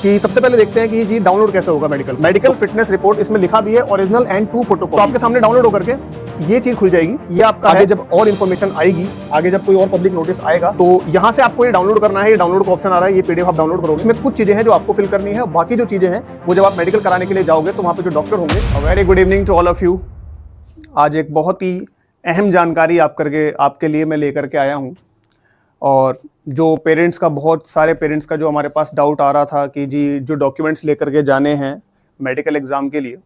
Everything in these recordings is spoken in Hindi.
कि सबसे पहले देखते हैं कि जी डाउनलोड कैसे होगा मेडिकल फिटनेस रिपोर्ट। इसमें लिखा भी है ओरिजिनल एंड 2 फोटो। तो आपके सामने डाउनलोड होकर के ये चीज खुल जाएगी। ये आपका आगे जब और इन्फॉर्मेशन आएगी, आगे जब कोई और पब्लिक नोटिस आएगा तो यहाँ से आपको ये डाउनलोड करना है। ये डाउनलोड का ऑप्शन आ रहा है, ये पीडीएफ आप डाउनलोड करोगे। इसमें कुछ चीजें हैं जो आपको फिल करनी है, बाकी जो चीजें हैं वो जब आप मेडिकल कराने के लिए जाओगे तो वहाँ पे जो डॉक्टर होंगे। Very good evening to all of you. आज एक बहुत ही अहम जानकारी आपके लिए मैं लेकर के आया हूँ। और जो पेरेंट्स का, बहुत सारे पेरेंट्स का जो हमारे पास डाउट आ रहा था कि जी जो डॉक्यूमेंट्स लेकर के जाने हैं मेडिकल एग्ज़ाम के लिए,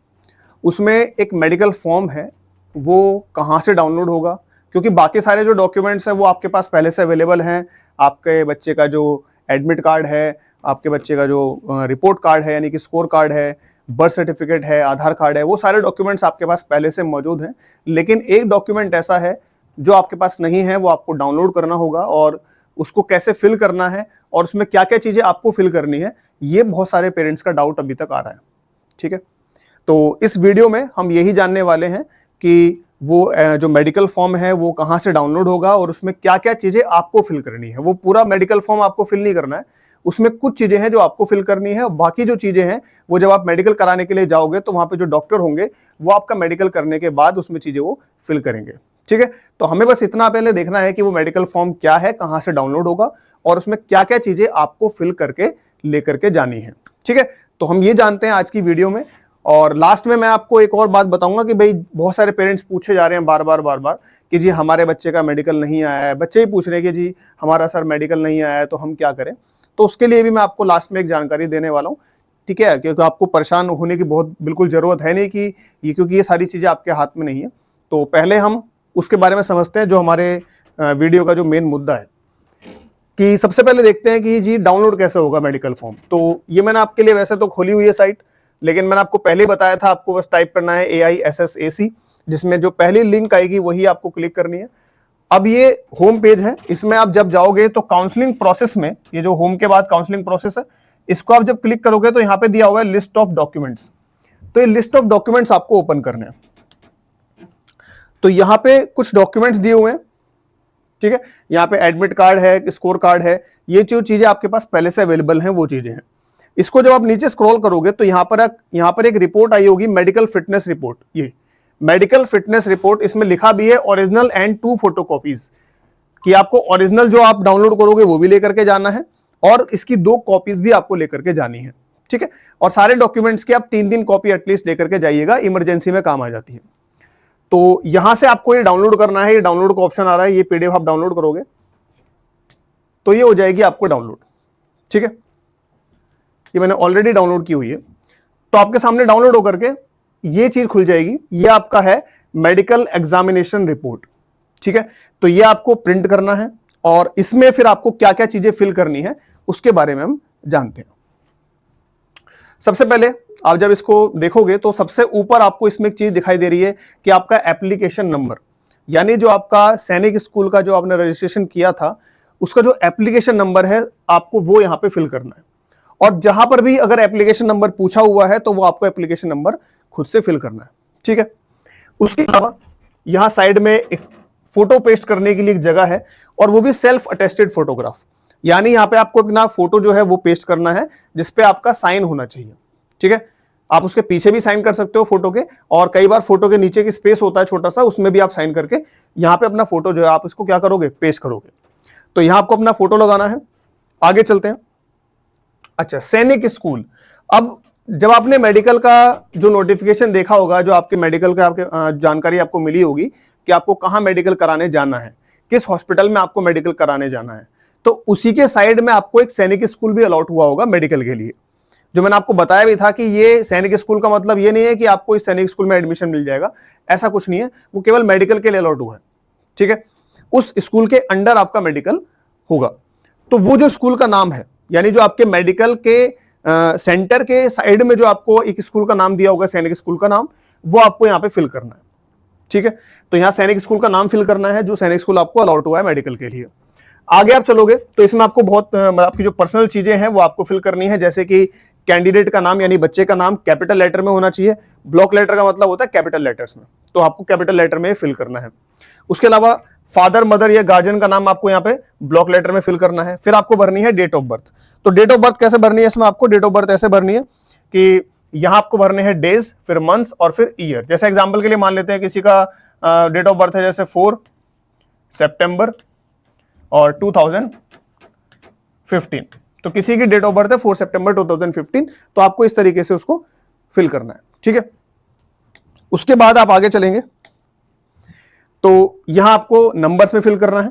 उसमें एक मेडिकल फॉर्म है, वो कहाँ से डाउनलोड होगा। क्योंकि बाकी सारे जो डॉक्यूमेंट्स हैं वो आपके पास पहले से अवेलेबल हैं। आपके बच्चे का जो एडमिट कार्ड है, आपके बच्चे का जो रिपोर्ट कार्ड है यानी कि स्कोर कार्ड है, बर्थ सर्टिफिकेट है, आधार कार्ड है, वो सारे डॉक्यूमेंट्स आपके पास पहले से मौजूद हैं। लेकिन एक डॉक्यूमेंट ऐसा है जो आपके पास नहीं है, वो आपको डाउनलोड करना होगा। और उसको कैसे फिल करना है और उसमें क्या क्या चीज़ें आपको फिल करनी है, ये बहुत सारे पेरेंट्स का डाउट अभी तक आ रहा है। ठीक है, तो इस वीडियो में हम यही जानने वाले हैं कि वो जो मेडिकल फॉर्म है वो कहाँ से डाउनलोड होगा और उसमें क्या क्या चीज़ें आपको फिल करनी है। वो पूरा मेडिकल फॉर्म आपको फिल नहीं करना है, उसमें कुछ चीज़ें हैं जो आपको फिल करनी है। बाकी जो चीज़ें हैं वो जब आप मेडिकल कराने के लिए जाओगे तो वहाँ पे जो डॉक्टर होंगे वो आपका मेडिकल करने के बाद उसमें चीज़ें वो फिल करेंगे। ठीक है, तो हमें बस इतना पहले देखना है कि वो मेडिकल फॉर्म क्या है, कहाँ से डाउनलोड होगा और उसमें क्या क्या चीज़ें आपको फिल करके लेकर के जानी है। ठीक है, तो हम ये जानते हैं आज की वीडियो में। और लास्ट में मैं आपको एक और बात बताऊंगा कि भाई बहुत सारे पेरेंट्स पूछे जा रहे हैं बार बार कि जी हमारे बच्चे का मेडिकल नहीं आया है। बच्चे ही पूछ रहे हैं कि जी हमारा सर मेडिकल नहीं आया है तो हम क्या करें। तो उसके लिए भी मैं आपको लास्ट में एक जानकारी देने वाला हूँ। ठीक है, क्योंकि आपको परेशान होने की बहुत बिल्कुल ज़रूरत है नहीं कि क्योंकि ये सारी चीज़ें आपके हाथ में नहीं है। तो पहले हम उसके बारे में समझते हैं जो हमारे वीडियो का जो मेन मुद्दा है, कि सबसे पहले देखते हैं कि जी डाउनलोड कैसे होगा मेडिकल फॉर्म। तो ये मैंने आपके लिए वैसे तो खोली हुई है साइट, लेकिन मैंने आपको पहले बताया था आपको बस टाइप करना है AISSAC, जिसमें जो पहली लिंक आएगी वही आपको क्लिक करनी है। अब ये होम पेज है, इसमें आप जब जाओगे तो काउंसलिंग प्रोसेस में, ये जो होम के बाद काउंसलिंग प्रोसेस है, इसको आप जब क्लिक करोगे तो यहाँ पे दिया हुआ है लिस्ट ऑफ डॉक्यूमेंट्स। तो ये लिस्ट ऑफ डॉक्यूमेंट्स आपको ओपन करने हैं। तो यहाँ पे कुछ डॉक्यूमेंट्स दिए हुए हैं। ठीक है, यहाँ पे एडमिट कार्ड है, स्कोर कार्ड है, ये जो चीजें आपके पास पहले से अवेलेबल हैं वो चीजें हैं। इसको जब आप नीचे स्क्रॉल करोगे तो यहाँ पर एक रिपोर्ट आई होगी, मेडिकल फिटनेस रिपोर्ट। ये मेडिकल फिटनेस रिपोर्ट, इसमें लिखा भी है ओरिजिनल एंड 2 फोटोकॉपीज, कि आपको ओरिजिनल जो आप डाउनलोड करोगे वो भी लेकर के जाना है और इसकी 2 कॉपीज भी आपको लेकर के जानी है। ठीक है, और सारे डॉक्यूमेंट्स की आप 3 कॉपी एटलीस्ट लेकर के जाइएगा, इमरजेंसी में काम आ जाती है। तो यहां से आपको ये डाउनलोड करना है। ये डाउनलोड का ऑप्शन आ रहा है, ये पीडीएफ आप डाउनलोड करोगे तो ये हो जाएगी आपको डाउनलोड। ठीक है, ये मैंने ऑलरेडी डाउनलोड की हुई है। तो आपके सामने डाउनलोड होकर के ये चीज खुल जाएगी। ये आपका है मेडिकल एग्जामिनेशन रिपोर्ट। ठीक है, तो ये आपको प्रिंट करना है और इसमें फिर आपको क्या क्या चीजें फिल करनी है उसके बारे में हम जानते हैं। सबसे पहले आप जब इसको देखोगे तो सबसे ऊपर आपको इसमें एक चीज दिखाई दे रही है कि आपका एप्लीकेशन नंबर, यानी जो आपका सैनिक स्कूल का जो आपने रजिस्ट्रेशन किया था उसका जो एप्लीकेशन नंबर है आपको वो यहाँ पे फिल करना है। और जहां पर भी अगर एप्लीकेशन नंबर पूछा हुआ है तो वो आपको एप्लीकेशन नंबर खुद से फिल करना है। ठीक है, उसके अलावा यहाँ साइड में एक फोटो पेस्ट करने के लिए एक जगह है और वो भी सेल्फ अटेस्टेड फोटोग्राफ, यानी यहाँ पे आपको अपना फोटो जो है वो पेस्ट करना है जिसपे आपका साइन होना चाहिए। ठीक है, आप उसके पीछे भी साइन कर सकते हो फोटो के, और कई बार फोटो के नीचे की स्पेस होता है छोटा सा, उसमें भी आप साइन करके यहाँ पे अपना फोटो जो है आप इसको क्या करोगे, पेस्ट करोगे। तो यहाँ आपको अपना फोटो लगाना है। आगे चलते हैं। अच्छा, सैनिक स्कूल। अब जब आपने मेडिकल का जो नोटिफिकेशन देखा होगा, जो आपके मेडिकल का आपके जानकारी आपको मिली होगी कि आपको कहाँ मेडिकल कराने जाना है, किस हॉस्पिटल में आपको मेडिकल कराने जाना है, तो उसी के साइड में आपको एक सैनिक स्कूल भी अलॉट हुआ होगा मेडिकल के लिए। जो मैंने आपको बताया भी था कि ये सैनिक स्कूल का मतलब ये नहीं है कि आपको इस सैनिक स्कूल में एडमिशन मिल जाएगा, ऐसा कुछ नहीं है, वो केवल मेडिकल के लिए अलॉट हुआ है। ठीक है, उस स्कूल के अंडर आपका मेडिकल होगा। तो वो जो स्कूल का नाम है, यानी जो आपके मेडिकल के सेंटर के साइड में जो आपको एक स्कूल का नाम दिया होगा, सैनिक स्कूल का नाम, वो आपको यहाँ पे फिल करना है। ठीक है, तो यहाँ सैनिक स्कूल का नाम फिल करना है जो सैनिक स्कूल आपको अलॉट हुआ है मेडिकल के लिए। आगे आप चलोगे तो इसमें आपको बहुत आपकी जो पर्सनल चीजें हैं वो आपको फिल करनी है, जैसे कि कैंडिडेट का नाम यानी बच्चे का नाम कैपिटल लेटर में होना चाहिए। ब्लॉक लेटर का मतलब होता है कैपिटल लेटर्स में, तो आपको कैपिटल लेटर में फिल करना है। उसके अलावा फादर मदर या गार्जियन का नाम आपको यहाँ पे ब्लॉक लेटर में फिल करना है। फिर आपको भरनी है डेट ऑफ बर्थ। तो डेट ऑफ बर्थ कैसे भरनी है, इसमें आपको डेट ऑफ बर्थ ऐसे भरनी है कि यहां आपको भरने हैं डेज, फिर मंथ्स और फिर ईयर। जैसे एग्जांपल के लिए मान लेते हैं किसी का डेट ऑफ बर्थ है जैसे 4 सितंबर और 2015, तो किसी की डेट ऑफ बर्थ है 4 सितंबर 2015, तो आपको इस तरीके से उसको फिल करना है, ठीक है। उसके बाद आप आगे चलेंगे तो यहां आपको नंबर्स में फिल करना है।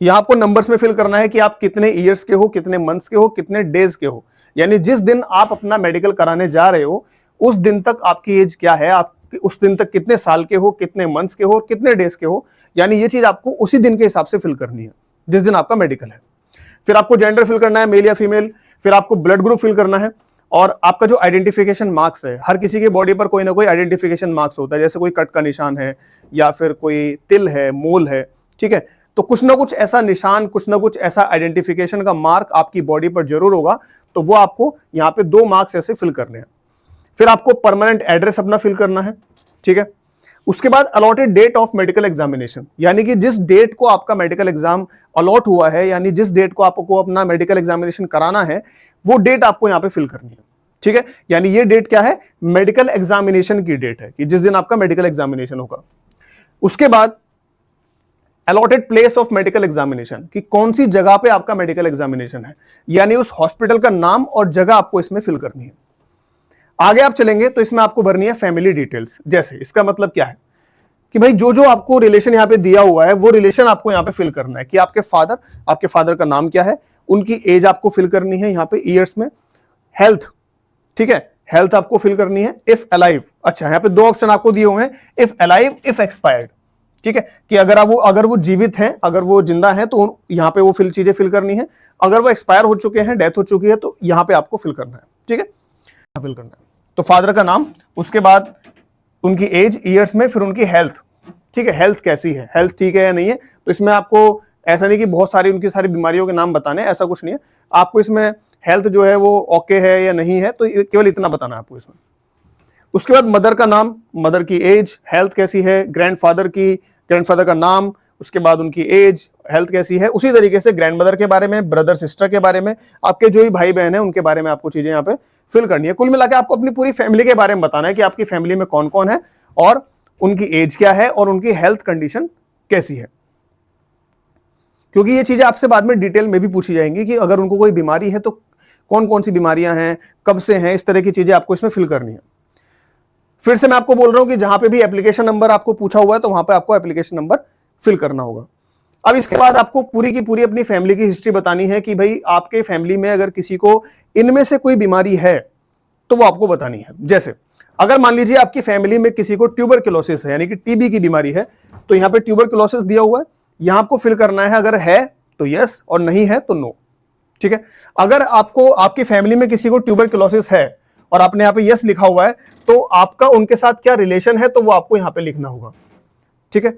यहां आपको नंबर्स में फिल करना है कि आप कितने ईयर्स के हो, कितने मंथ्स के हो, कितने डेज के हो, यानी जिस दिन आप अपना मेडिकल कराने जा रहे हो उस दिन तक आपकी एज क्या है, आप उस दिन तक कितने साल के हो, कितने मंथ्स के हो और कितने डेज के हो, यानी ये चीज आपको उसी दिन के हिसाब से फिल करनी है जिस दिन आपका मेडिकल है। फिर आपको जेंडर फिल करना है, मेल या फीमेल। फिर आपको ब्लड ग्रुप फिल करना है और आपका जो आइडेंटिफिकेशन मार्क्स है, हर किसी के बॉडी पर कोई ना कोई आइडेंटिफिकेशन मार्क्स होता है, जैसे कोई कट का निशान है या फिर कोई तिल है, मोल है, ठीक है। तो कुछ ना कुछ ऐसा निशान, कुछ ना कुछ ऐसा आइडेंटिफिकेशन का मार्क आपकी बॉडी पर जरूर होगा, तो वो आपको यहाँ पे 2 मार्क्स ऐसे फिल करने हैं। फिर आपको परमानेंट एड्रेस अपना फिल करना है, ठीक है। उसके बाद allotted date of medical examination, यानी कि जिस डेट को आपका मेडिकल एग्जाम अलॉट हुआ है, यानी जिस डेट को आपको अपना मेडिकल एग्जामिनेशन कराना है, वो डेट आपको यहाँ पे फिल करनी है, ठीक है। यानी ये डेट क्या है, मेडिकल एग्जामिनेशन की डेट है कि जिस दिन आपका मेडिकल एग्जामिनेशन होगा। उसके बाद allotted place of medical examination, कि कौन सी जगह पे आपका मेडिकल एग्जामिनेशन है, यानी उस हॉस्पिटल का नाम और जगह आपको इसमें फिल करनी है। आगे आप चलेंगे तो इसमें आपको भरनी है फैमिली डिटेल्स। जैसे इसका मतलब क्या है कि भाई जो जो आपको रिलेशन यहाँ पे दिया हुआ है वो रिलेशन आपको यहाँ पे फिल करना है कि आपके फादर का नाम क्या है, उनकी एज आपको फिल करनी है यहाँ पे ईयर्स में। हेल्थ, ठीक है, हेल्थ आपको फिल करनी है। इफ अलाइव, अच्छा यहाँ पे 2 ऑप्शन आपको दिए हुए हैं, इफ अलाइव, इफ एक्सपायर्ड, ठीक है, कि अगर वो जीवित हैं, अगर वो जिंदा हैं तो यहाँ पे वो चीजें फिल करनी है। अगर वो एक्सपायर हो चुके हैं, डेथ हो चुकी है, तो यहाँ पे आपको फिल करना है, ठीक है, फिल करना है। तो फादर का नाम, उसके बाद उनकी एज ईयर्स में, फिर उनकी हेल्थ, ठीक है, हेल्थ कैसी है, हेल्थ ठीक है या नहीं है। तो इसमें आपको ऐसा नहीं कि बहुत सारी उनकी सारी बीमारियों के नाम बताने, ऐसा कुछ नहीं है। आपको इसमें हेल्थ जो है वो ओके है या नहीं है, तो केवल इतना बताना है आपको इसमें। उसके बाद मदर का नाम, मदर की एज, हेल्थ कैसी है, ग्रैंडफादर का नाम, उसके बाद उनकी एज, हेल्थ कैसी है। उसी तरीके से ग्रैंडमदर के बारे में, ब्रदर सिस्टर के बारे में, आपके जो भी भाई बहन है उनके बारे में आपको चीजें यहाँ पे फिल करनी है। कुल मिलाकर आपको अपनी पूरी फैमिली के बारे में बताना है कि आपकी फैमिली में कौन कौन है और उनकी एज क्या है और उनकी हेल्थ कंडीशन कैसी है, क्योंकि ये चीजें आपसे बाद में डिटेल में भी पूछी जाएंगी कि अगर उनको कोई बीमारी है तो कौन कौन सी बीमारियां हैं, कब से हैं, इस तरह की चीजें आपको इसमें फिल करनी है। फिर से मैं आपको बोल रहा हूं कि जहां पे भी एप्लीकेशन नंबर आपको पूछा हुआ है तो वहां पे आपको एप्लीकेशन नंबर फिल करना होगा। अब इसके बाद आपको पूरी की पूरी अपनी फैमिली की हिस्ट्री बतानी है कि भाई आपके फैमिली में अगर किसी को इनमें से कोई बीमारी है तो वो आपको बतानी है। जैसे अगर मान लीजिए आपकी फैमिली में किसी को ट्यूबरक्लोसिस है, यानी कि टीबी की बीमारी है, तो यहाँ पे ट्यूबरक्लोसिस दिया हुआ है, यहां आपको फिल करना है, अगर है तो यस और नहीं है तो नो, ठीक है। अगर आपको आपकी फैमिली में किसी को ट्यूबरक्लोसिस है और आपने यहाँ पे यस लिखा हुआ है, तो आपका उनके साथ क्या रिलेशन है तो वो आपको यहाँ पे लिखना होगा, ठीक है।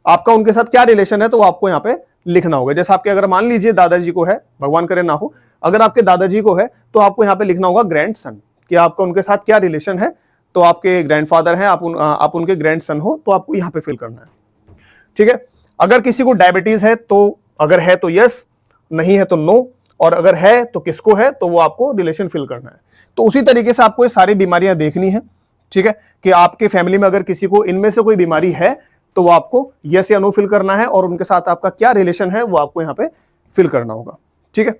आपका उनके साथ क्या रिलेशन है तो वो आपको यहाँ पे लिखना होगा। जैसे आपके अगर मान लीजिए दादाजी को है, भगवान करे ना हो, अगर आपके दादाजी को है तो आपको यहाँ पे लिखना होगा ग्रैंड सन, कि आपका उनके साथ क्या रिलेशन है। तो आपके ग्रैंडफादर हैं, आप उनके ग्रैंड सन हो, तो आपको यहाँ पे फिल करना है, ठीक है। अगर किसी को डायबिटीज है तो अगर है तो यस, नहीं है तो नो, और अगर है तो किसको है तो वो आपको रिलेशन फिल करना है। तो उसी तरीके से आपको ये सारी बीमारियां देखनी है, ठीक है, कि आपके फैमिली में अगर किसी को इनमें से कोई बीमारी है तो वो आपको यस या नो फिल करना है, और उनके साथ आपका क्या रिलेशन है वो आपको यहाँ पे फिल करना होगा, ठीक है।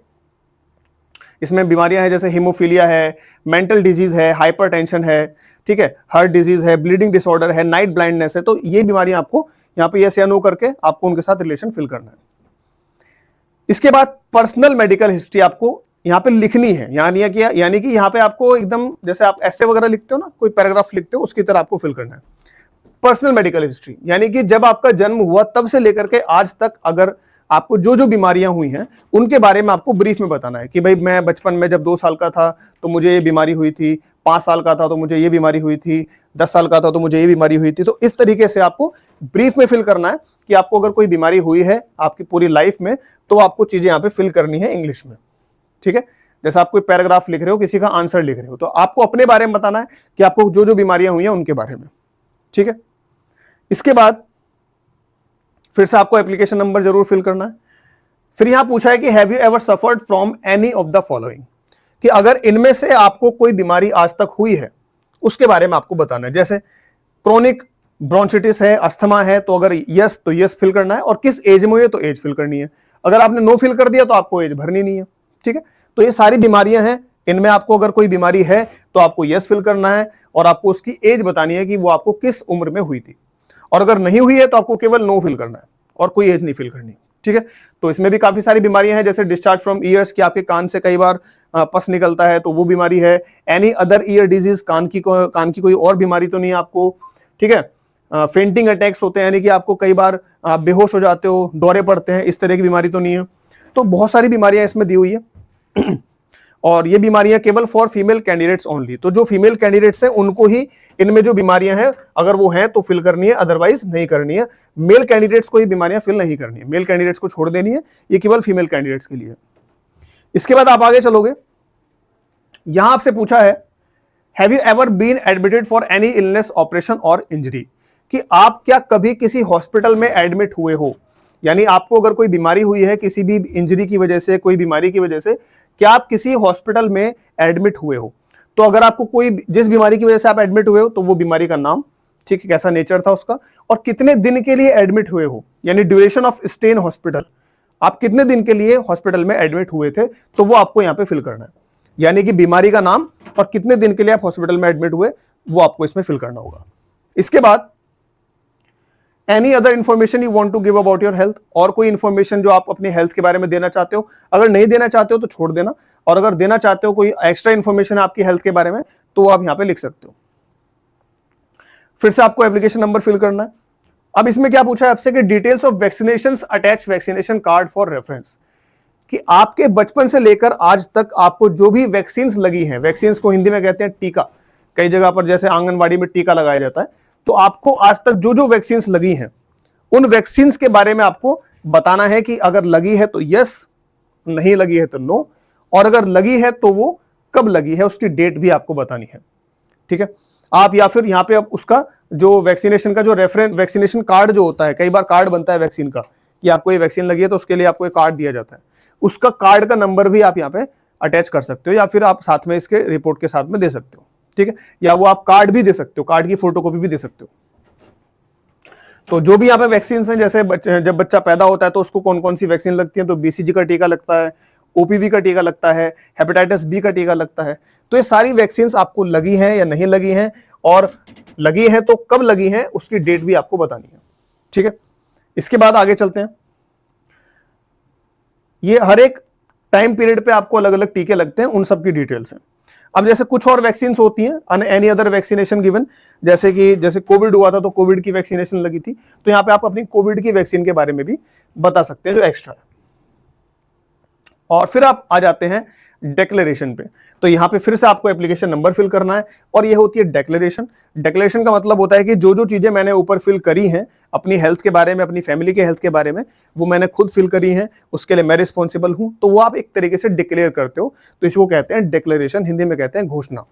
इसमें बीमारियां हैं जैसे हीमोफीलिया है, मेंटल डिजीज है, हाइपरटेंशन है, ठीक है, हार्ट डिजीज है, ब्लीडिंग डिसऑर्डर है, नाइट ब्लाइंडनेस है, तो ये बीमारियां आपको यहाँ पे यस या नो करके आपको उनके साथ रिलेशन फिल करना है। इसके बाद पर्सनल मेडिकल हिस्ट्री आपको यहाँ पे लिखनी है, यानी कि यहाँ पे आपको एकदम जैसे आप ऐसे वगैरह लिखते हो ना, कोई पैराग्राफ लिखते हो, उसकी तरह आपको फिल करना है। पर्सनल मेडिकल हिस्ट्री यानी कि जब आपका जन्म हुआ तब से लेकर के आज तक अगर आपको जो जो बीमारियां हुई हैं उनके बारे में आपको ब्रीफ में बताना है कि भाई मैं बचपन में जब 2 साल का था तो मुझे ये बीमारी हुई थी, 5 साल का था तो मुझे ये बीमारी हुई थी, 10 साल का था तो मुझे ये बीमारी हुई थी। तो इस तरीके से आपको ब्रीफ में फिल करना है कि आपको अगर कोई बीमारी हुई है आपकी पूरी लाइफ में तो आपको चीजें यहाँ पे फिल करनी है इंग्लिश में, ठीक है। जैसे आप कोई पैराग्राफ लिख रहे हो, किसी का आंसर लिख रहे हो, तो आपको अपने बारे में बताना है कि आपको जो जो बीमारियां हुई हैं उनके बारे में, ठीक है। इसके बाद फिर से आपको एप्लीकेशन नंबर जरूर फिल करना है। फिर यहां पूछा है कि have you ever suffered from any of the following, कि अगर इनमें से आपको कोई बीमारी आज तक हुई है उसके बारे में आपको बताना है। जैसे क्रोनिक ब्रोंचिटिस है, अस्थमा है, तो अगर यस तो यस फिल करना है, और किस एज में हुई है तो एज फिल करनी है। अगर आपने नो फिल कर दिया तो आपको एज भरनी नहीं है। ठीक है, तो ये सारी बीमारियां हैं, इनमें आपको अगर कोई बीमारी है तो आपको यस फिल करना है और आपको उसकी एज बतानी है कि वो आपको किस उम्र में हुई थी, और अगर नहीं हुई है तो आपको केवल नो फिल करना है और कोई एज नहीं फिल करनी। ठीक है, तो इसमें भी काफी सारी बीमारियां हैं, जैसे डिस्चार्ज फ्रॉम ईयर्स, कि आपके कान से कई बार पस निकलता है तो वो बीमारी है। एनी अदर ईयर डिजीज, कान की कोई और बीमारी तो नहीं है आपको। ठीक है, फेंटिंग अटैक्स होते हैं, यानी कि आपको कई बार आप बेहोश हो जाते हो, दौरे पड़ते हैं, इस तरह की बीमारी तो नहीं है। तो बहुत सारी बीमारियां इसमें दी हुई है और ये बीमारियां केवल फॉर फीमेल कैंडिडेट्स ओनली, तो जो फीमेल कैंडिडेट्स हैं उनको ही इनमें जो बीमारियां हैं अगर वो हैं तो फिल करनी है, अदरवाइज नहीं करनी है। मेल कैंडिडेट्स को ये बीमारियां फिल नहीं करनी है, मेल कैंडिडेट्स को छोड़ देनी है, ये केवल फीमेल कैंडिडेट्स के लिए है। इसके बाद आप आगे चलोगे, यहां आपसे पूछा है have you ever been admitted for any illness, operation और इंजरी, कि आप क्या कभी किसी हॉस्पिटल में एडमिट हुए हो, यानी आपको अगर कोई बीमारी हुई है किसी भी इंजरी की वजह से, कोई बीमारी की वजह से, क्या आप किसी हॉस्पिटल में एडमिट हुए हो। तो अगर आपको कोई जिस बीमारी की वजह से आप एडमिट हुए हो तो वो बीमारी का नाम, ठीक है, कैसा नेचर था उसका, और कितने दिन के लिए एडमिट हुए हो, यानी duration of stay in hospital, आप कितने दिन के लिए हॉस्पिटल में एडमिट हुए थे, तो वो आपको यहां पे फिल करना है। यानी कि बीमारी का नाम और कितने दिन के लिए आप हॉस्पिटल में एडमिट हुए वो आपको इसमें फिल करना होगा। इसके बाद any other information you want to give about your health, और कोई इंफॉर्मेशन जो आप अपनी हेल्थ के बारे में देना चाहते हो, अगर नहीं देना चाहते हो तो छोड़ देना, और अगर देना चाहते हो कोई एक्स्ट्रा इंफॉर्मेशन आपकी हेल्थ के बारे में तो आप यहां पे लिख सकते हो। फिर से आपको एप्लीकेशन नंबर फिल करना है। अब इसमें क्या पूछा है आपसे कि details of vaccination, attach vaccination card for reference, कि आपके बचपन से लेकर आज तक आपको जो भी वैक्सीन लगी हैं, वैक्सीन को हिंदी में कहते हैं टीका, कई जगह पर जैसे आंगनबाड़ी में टीका लगाया जाता है, तो आपको आज तक जो जो वैक्सीन लगी हैं उन वैक्सीन के बारे में आपको बताना है कि अगर लगी है तो यस, नहीं लगी है तो नो, और अगर लगी है तो वो कब लगी है, उसकी डेट भी आपको बतानी है। ठीक है, आप या फिर यहां पे आप उसका जो वैक्सीनेशन का जो रेफरेंस वैक्सीनेशन कार्ड जो होता है, कई बार कार्ड बनता है वैक्सीन का कि आपको ये वैक्सीन लगी है तो उसके लिए आपको एक कार्ड दिया जाता है, उसका कार्ड का नंबर भी आप यहाँ पे अटैच कर सकते हो, या फिर आप साथ में इसके रिपोर्ट के साथ में दे सकते हो। ठीक है, या वो आप कार्ड भी दे सकते हो, कार्ड की फोटोकॉपी भी दे सकते हो। तो जो भी यहाँ पे वैक्सीन हैं, जैसे जब बच्चा पैदा होता है तो उसको कौन कौन सी वैक्सीन लगती है, तो बीसीजी का टीका लगता है, ओपीवी का टीका लगता है, हेपेटाइटिस बी का टीका लगता है। तो ये सारी वैक्सीन आपको लगी हैं या नहीं लगी हैं, और लगी हैं तो कब लगी हैं उसकी डेट भी आपको बतानी है। ठीक है, इसके बाद आगे चलते हैं। ये हर एक टाइम पीरियड पे आपको अलग अलग टीके लगते हैं, उन सब की डिटेल्स हैं। अब जैसे कुछ और वैक्सीन होती हैं, एनी अदर वैक्सीनेशन गिवन, जैसे कोविड हुआ था तो कोविड की वैक्सीनेशन लगी थी, तो यहां पे आप अपनी कोविड की वैक्सीन के बारे में भी बता सकते हैं जो एक्स्ट्रा है। और फिर आप आ जाते हैं डिक्लेरेशन पे, तो यहां पे फिर से आपको एप्लीकेशन नंबर फिल करना है, और ये होती है डिक्लेरेशन। डिक्लेरेशन का मतलब होता है कि जो जो चीजें मैंने ऊपर फिल करी हैं अपनी हेल्थ के बारे में, अपनी फैमिली के हेल्थ के बारे में, वो मैंने खुद फिल करी हैं, उसके लिए मैं रिस्पॉन्सिबल हूं, तो वो आप एक तरीके से डिक्लेयर करते हो, तो इसको कहते हैं डिक्लेरेशन, हिंदी में कहते हैं घोषणा।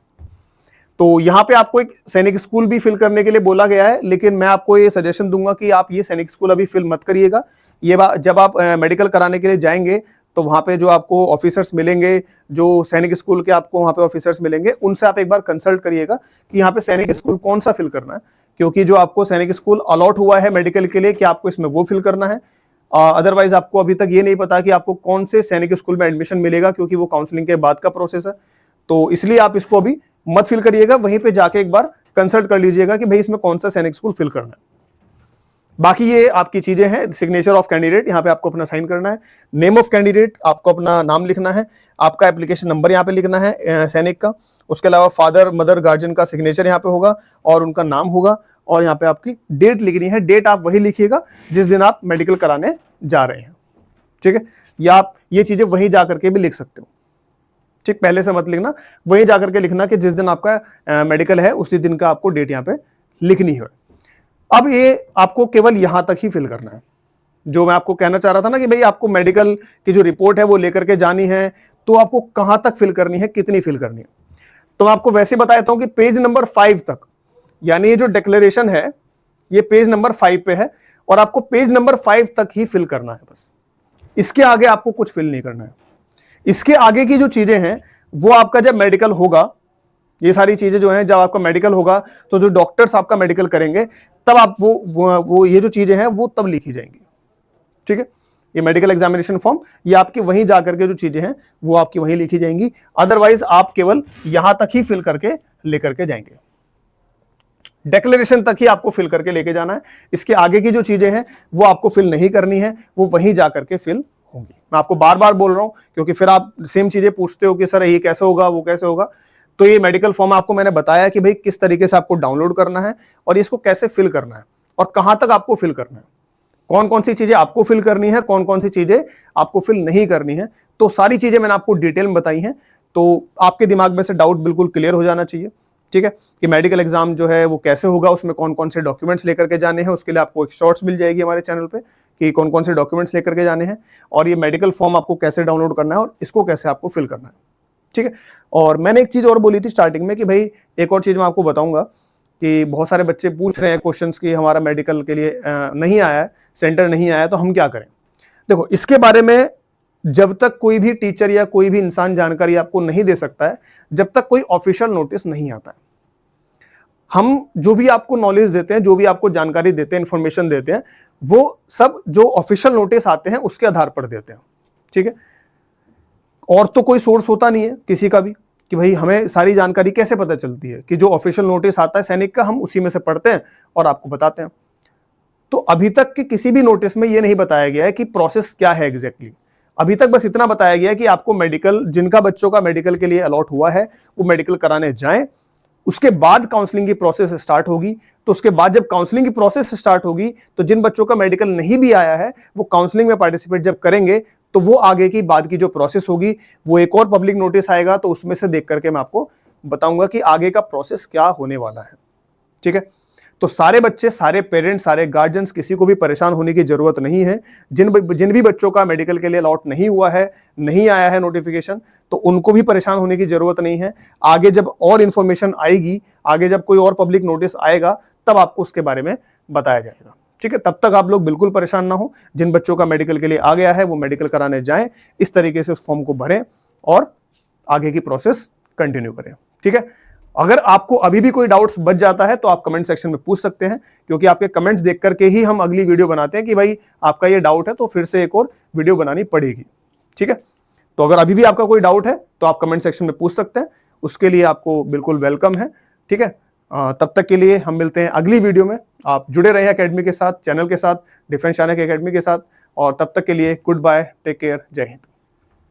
तो यहाँ पे आपको एक सैनिक स्कूल भी फिल करने के लिए बोला गया है, लेकिन मैं आपको ये सजेशन दूंगा कि आप ये सैनिक स्कूल अभी फिल मत करिएगा। ये जब आप मेडिकल कराने के लिए जाएंगे तो वहां पे जो आपको ऑफिसर्स मिलेंगे, जो सैनिक स्कूल के आपको वहां पे ऑफिसर्स मिलेंगे, उनसे आप एक बार कंसल्ट करिएगा कि यहाँ पे सैनिक स्कूल कौन सा फिल करना है, क्योंकि जो आपको सैनिक स्कूल अलॉट हुआ है मेडिकल के लिए कि आपको इसमें वो फिल करना है। अदरवाइज आपको अभी तक ये नहीं पता कि आपको कौन से सैनिक स्कूल में एडमिशन मिलेगा, क्योंकि वो काउंसलिंग के बाद का प्रोसेस है। तो इसलिए आप इसको अभी मत फिल करिएगा, वहीं पे जाके एक बार कंसल्ट कर लीजिएगा कि भाई इसमें कौन सा सैनिक स्कूल फिल करना है। बाकी ये आपकी चीजें हैं। सिग्नेचर ऑफ कैंडिडेट, यहाँ पे आपको अपना साइन करना है। नेम ऑफ कैंडिडेट, आपको अपना नाम लिखना है, आपका एप्लीकेशन नंबर यहाँ पे लिखना है सैनिक का। उसके अलावा फादर मदर गार्जियन का सिग्नेचर यहाँ पे होगा और उनका नाम होगा, और यहाँ पे आपकी डेट लिखनी है। डेट आप वही लिखिएगा जिस दिन आप मेडिकल कराने जा रहे हैं, ठीक है। या आप ये चीजें वहीं जा करके भी लिख सकते हो, ठीक, पहले से मत लिखना, वहीं जाकर के लिखना कि जिस दिन आपका मेडिकल है उसी दिन का आपको डेट यहाँ पे लिखनी है। अब ये आपको केवल यहां तक ही फिल करना है। जो मैं आपको कहना चाह रहा था ना कि भाई आपको मेडिकल की जो रिपोर्ट है वो लेकर के जानी है, तो आपको कहां तक फिल करनी है, कितनी फिल करनी है, तो मैं आपको वैसे बता देता हूं कि पेज नंबर 5 तक यानी ये जो डिक्लेरेशन है ये पेज नंबर 5 पे है और आपको पेज नंबर 5 तक ही फिल करना है बस, इसके आगे आपको कुछ फिल नहीं करना है। इसके आगे की जो चीजें हैं वो आपका जब मेडिकल होगा, ये सारी चीजें जो हैं जब आपका मेडिकल होगा तो जो डॉक्टर्स आपका मेडिकल करेंगे तब आप वो ये जो चीजें हैं वो तब लिखी जाएंगी। ठीक है, ये मेडिकल एग्जामिनेशन फॉर्म ये आपकी वहीं जाकर के जो चीजें हैं वो आपकी वहीं लिखी जाएंगी, अदरवाइज आप केवल यहां तक ही फिल करके लेकर के जाएंगे। डिक्लेरेशन तक ही आपको फिल करके लेके जाना है, इसके आगे की जो चीजें हैं वो आपको फिल नहीं करनी है, वो वहीं जाकर के फिल होंगी। मैं आपको बार बार बोल रहा हूं क्योंकि फिर आप सेम चीजें पूछते हो कि सर ये कैसे होगा वो कैसे होगा। तो ये मेडिकल फॉर्म आपको मैंने बताया कि भाई किस तरीके से आपको डाउनलोड करना है और इसको कैसे फिल करना है और कहां तक आपको फिल करना है, कौन कौन सी चीजें आपको फिल करनी है, कौन कौन सी चीजें आपको फिल नहीं करनी है। तो सारी चीजें मैंने आपको डिटेल में बताई हैं, तो आपके दिमाग में से डाउट बिल्कुल क्लियर हो जाना चाहिए। ठीक है, कि मेडिकल एग्जाम जो है वो कैसे होगा, उसमें कौन कौन से डॉक्यूमेंट्स लेकर के जाने हैं, उसके लिए आपको एक शॉर्ट्स मिल जाएगी हमारे चैनल पे कि कौन कौन से डॉक्यूमेंट्स लेकर के जाने हैं और ये मेडिकल फॉर्म आपको कैसे डाउनलोड करना है और इसको कैसे आपको फिल करना है। ठीक है, और मैंने एक चीज और बोली थी स्टार्टिंग में कि भाई एक और चीज मैं आपको बताऊंगा कि बहुत सारे बच्चे पूछ रहे हैं क्वेश्चंस कि हमारा मेडिकल के लिए नहीं आया है, सेंटर नहीं आया, तो हम क्या करें। देखो, इसके बारे में जब तक कोई भी टीचर या कोई भी इंसान जानकारी आपको नहीं दे सकता है, जब तक कोई ऑफिशियल नोटिस नहीं आता है। हम जो भी आपको नॉलेज देते हैं, जो भी आपको जानकारी देते हैं, इंफॉर्मेशन देते हैं, वो सब जो ऑफिशियल नोटिस आते हैं उसके आधार पर देते हैं। ठीक है, और तो कोई सोर्स होता नहीं है किसी का भी कि भाई हमें सारी जानकारी कैसे पता चलती है, कि जो ऑफिशियल नोटिस आता है सैनिक का हम उसी में से पढ़ते हैं और आपको बताते हैं। तो अभी तक के किसी भी नोटिस में ये नहीं बताया गया है कि प्रोसेस क्या है एग्जैक्टली। अभी तक बस इतना बताया गया है कि आपको मेडिकल, जिनका बच्चों का मेडिकल के लिए अलॉट हुआ है वो मेडिकल कराने जाएं, उसके बाद काउंसलिंग की प्रोसेस स्टार्ट होगी। तो उसके बाद जब काउंसलिंग की प्रोसेस स्टार्ट होगी तो जिन बच्चों का मेडिकल नहीं भी आया है वो काउंसलिंग में पार्टिसिपेट जब करेंगे तो वो आगे की बाद की जो प्रोसेस होगी वो एक और पब्लिक नोटिस आएगा, तो उसमें से देख करके मैं आपको बताऊंगा कि आगे का प्रोसेस क्या होने वाला है। ठीक है, तो सारे बच्चे, सारे पेरेंट्स, सारे गार्जियंस, किसी को भी परेशान होने की जरूरत नहीं है। जिन भी बच्चों का मेडिकल के लिए अलॉट नहीं हुआ है, नहीं आया है नोटिफिकेशन, तो उनको भी परेशान होने की जरूरत नहीं है। आगे जब और इंफॉर्मेशन आएगी, आगे जब कोई और पब्लिक नोटिस आएगा तब आपको उसके बारे में बताया जाएगा। ठीक है, तब तक आप लोग बिल्कुल परेशान ना हो। जिन बच्चों का मेडिकल के लिए आ गया है वो मेडिकल कराने जाएं, इस तरीके से उस फॉर्म को भरें और आगे की प्रोसेस कंटिन्यू करें। ठीक है, अगर आपको अभी भी कोई डाउट्स बच जाता है तो आप कमेंट सेक्शन में पूछ सकते हैं, क्योंकि आपके कमेंट्स देख करके ही हम अगली वीडियो बनाते हैं कि भाई आपका ये डाउट है तो फिर से एक और वीडियो बनानी पड़ेगी। ठीक है, तो अगर अभी भी आपका कोई डाउट है तो आप कमेंट सेक्शन में पूछ सकते हैं, उसके लिए आपको बिल्कुल वेलकम है। ठीक है, तब तक के लिए हम मिलते हैं अगली वीडियो में। आप जुड़े रहिए एकेडमी के साथ, चैनल के साथ, डिफेंस चाणक्य एकेडमी के साथ, और तब तक के लिए गुड बाय, टेक केयर, जय हिंद।